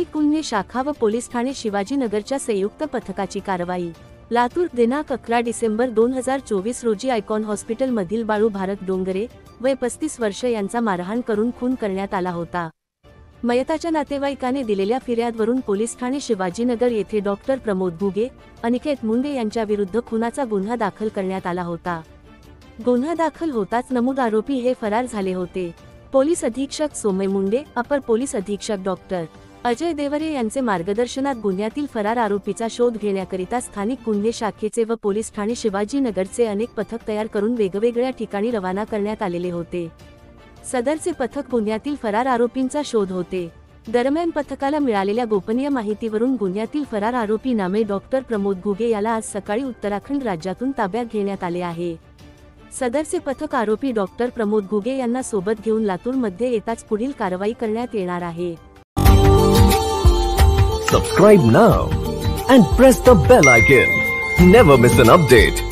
स्थानिक गुन्हे शाखा व पोलीस ठाणे शिवाजीनगरच्या संयुक्त पथकाची कारवाई। लातूर दिनांक 11 डिसेंबर 2024 रोजी आयकॉन हॉस्पिटल मधील बाळू भारत डोंगरे वय 35 वर्ष यांचा मारहाण करून खून करण्यात आला होता। मयताच्या नातेवाईकाने दिलेल्या फिर्यादवरून पोलीस ठाणे शिवाजीनगर येथे डॉक्टर प्रमोद घुगे, अनिकेत मुंडे यांच्या विरुद्ध खुनाचा गुन्हा दाखल करण्यात आला होता। गुन्हा दाखल होताच नमूद आरोपी हे फरार झाले होते। पोलीस अधीक्षक सोमय मुंडे, अपर पोलीस अधीक्षक डॉक्टर अजय देवरे यांचे मार्गदर्शनात गुन्ह्यातील फरार आरोपीचा शोध घेण्याकरिता स्थानिक गुन्हे शाखेचे व पोलीस ठाणे शिवाजीनगरचे अनेक पथक तयार करून वेगवेगळ्या ठिकाणी रवाना करण्यात आलेले होते। सदरचे पथक गुन्ह्यातील फरार आरोपींचा शोध होते। दरम्यान पथकाला मिळालेल्या गोपनीय माहितीवरून गुन्ह्यातील फरार आरोपी नामे डॉक्टर प्रमोद घुगे याला आज सकाळी उत्तराखंड राज्यातून ताब्यात घेण्यात आले आहे। सदरचे पथक आरोपी डॉक्टर प्रमोद घुगे यांना सोबत घेऊन लातूर मध्ये येताच पुढील कारवाई करण्यात येणार आहे। Subscribe now and press the bell icon. Never miss an update.